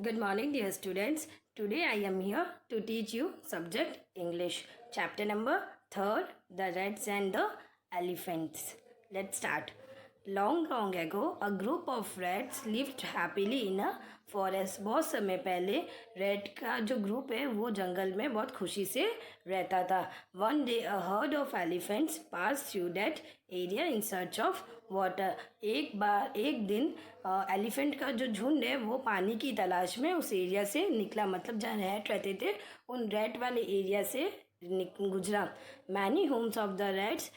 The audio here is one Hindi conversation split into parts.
Good morning, dear students. Today I am here to teach you subject English. Chapter number 3, The Rats and the Elephants. Let's start. Long ago, a group of rats lived happily in a forest. बहुत समय पहले रैट का जो ग्रुप है वो जंगल में बहुत खुशी से रहता था. One day a herd of elephants passed through that area in search of water. एक दिन एलिफेंट का जो झुंड है वो पानी की तलाश में उस एरिया से निकला. मतलब जहाँ रैट रहते थे उन रैट वाले एरिया से गुजरा. Many homes of the rats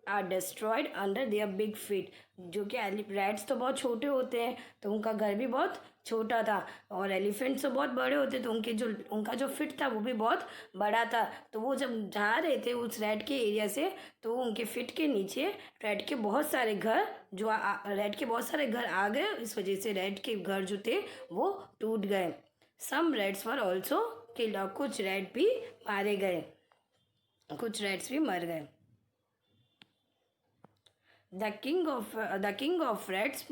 are destroyed under their big feet. जो कि रैट्स तो बहुत छोटे होते हैं तो उनका घर भी बहुत छोटा था, और एलिफेंट्स तो बहुत बड़े होते तो उनका जो फिट था वो भी बहुत बड़ा था. तो वो जब जा रहे थे उस रैट के एरिया से तो उनके फिट के नीचे रैट के बहुत सारे घर रैट के बहुत सारे घर आ गए. इस वजह से रैट के घर जो थे वो टूट गए. सम रैट्स वर ऑल्सो किल्ड. कुछ रैट भी मारे गए, कुछ रैट्स भी मर गए. The king of rats,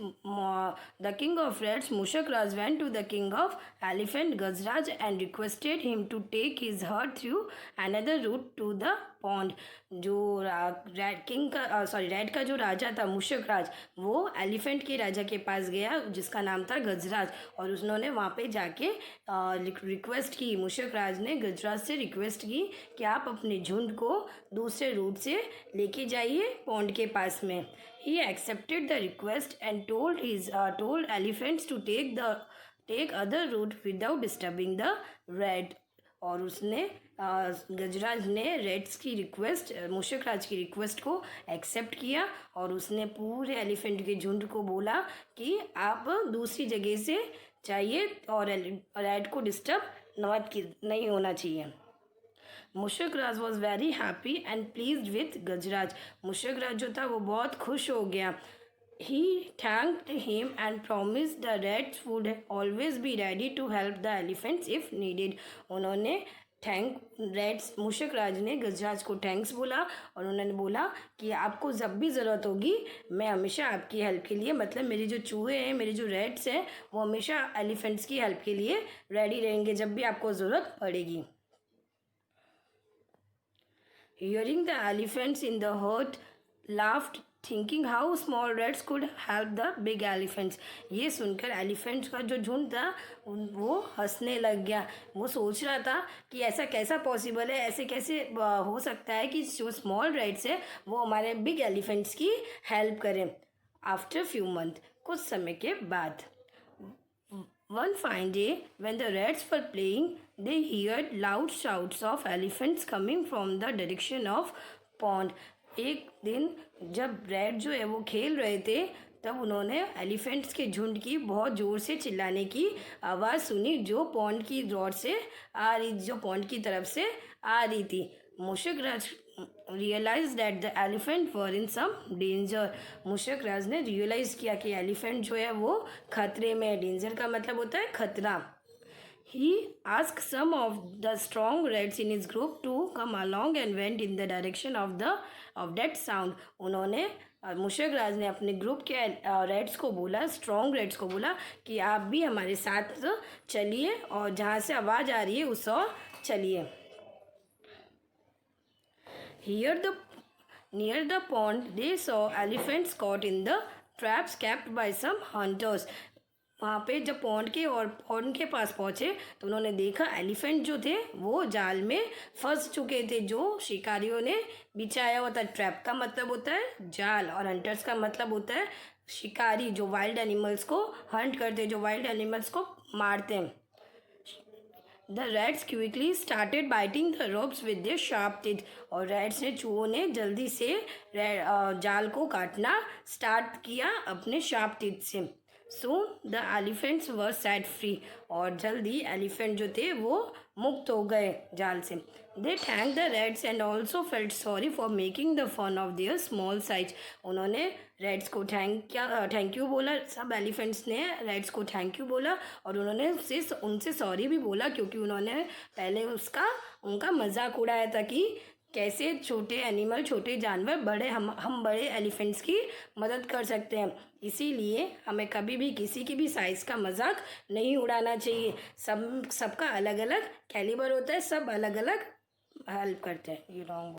Mushak Raj went to the king of elephant Gajraj and requested him to take his herd through another route to the pond. जो रैट का जो राजा था मुशक राज, वो एलिफेंट के राजा के पास गया जिसका नाम था गजराज, और उन्होंने वहाँ पे जाके रिक्वेस्ट की. मुशक राज ने गजराज से रिक्वेस्ट की कि आप अपने झुंड को दूसरे रूट से लेके जाइए पॉन्ड के पास में. He accepted the request and told elephants to take other route without disturbing the rat. और उसने गजराज ने रेड्स की रिक्वेस्ट, मुशक राज की रिक्वेस्ट को एक्सेप्ट किया, और उसने पूरे एलिफेंट के झुंड को बोला कि आप दूसरी जगह से जाइए और रैट को डिस्टर्ब नहीं होना चाहिए. Mushak Raj was very happy and pleased with Gajraj. Mushak Raj जो था वो बहुत खुश हो गया. He thanked him and promised the rats would always be ready to help the elephants if needed. उन्होंने मुशक राज ने गजराज को थैंक्स बोला, और उन्होंने बोला कि आपको जब भी ज़रूरत होगी मैं हमेशा आपकी हेल्प के लिए, मतलब मेरे जो चूहे हैं, मेरे जो रैट्स हैं, वो हमेशा एलिफेंट्स की हेल्प के लिए रेडी रहेंगे जब भी आपको ज़रूरत पड़ेगी. Hearing the elephants in the herd laughed, thinking how small rats could help the big elephants. ये सुनकर एलिफेंट्स का जो झुंड था वो हंसने लग गया. वो सोच रहा था कि ऐसा कैसा पॉसिबल है, ऐसे कैसे हो सकता है कि जो स्मॉल रैट्स है वो हमारे बिग एलिफेंट्स की हेल्प करें. आफ्टर फ्यू मंथ, कुछ समय के बाद, one fine day, when the rats were playing, they heard loud shouts of elephants coming from the direction of pond. एक दिन जब रैट जो है वो खेल रहे थे तब उन्होंने एलिफेंट्स के झुंड की बहुत ज़ोर से चिल्लाने की आवाज़ सुनी जो पॉन्ड की तरफ से आ रही थी. Mushak Raj realise that the elephant were in some danger. Mushak Raj ने रियलाइज़ किया कि एलिफेंट जो है वो खतरे में. डेंजर का मतलब होता है खतरा. He ask some of the strong rats in his group to come along and went in the direction of that sound. उन्होंने मुशक राज ने अपने ग्रुप के रेड्स को बोला, स्ट्रॉन्ग रेड्स को बोला कि आप भी हमारे साथ चलिए और जहाँ से आवाज़ आ रही है उस ओर चलिए. Near the pond, they saw elephants caught in the traps kept by some hunters. वहाँ पे जब पॉन्ड के पास पहुँचे तो उन्होंने देखा एलिफेंट जो थे वो जाल में फंस चुके थे जो शिकारियों ने बिछाया हुआ था. ट्रैप का मतलब होता है जाल, और हंटर्स का मतलब होता है शिकारी जो वाइल्ड एनिमल्स को हंट करते हैं, जो वाइल्ड एनिमल्स को मारते हैं. The rats quickly started biting the ropes with their sharp teeth. और रैट्स ने, चूहों ने जल्दी से जाल को काटना स्टार्ट किया अपने शार्प टीथ से. Soon the elephants were set free. और जल्दी एलिफेंट जो थे वो मुक्त हो गए जाल से. They thanked the rats and also felt sorry for making the fun of their small size. उन्होंने रैट्स को थैंक यू बोला. सब एलिफेंट्स ने रैट्स को थैंक यू बोला और उन्होंने उनसे सॉरी भी बोला क्योंकि उन्होंने पहले उनका मजाक उड़ाया था कि कैसे छोटे एनिमल, छोटे जानवर बड़े हम बड़े एलिफेंट्स की मदद कर सकते हैं। इसीलिए हमें कभी भी किसी की भी साइज़ का मजाक नहीं उड़ाना चाहिए। सबका अलग अलग कैलिबर होता है, सब अलग अलग हेल्प करते हैं। ये रॉन्ग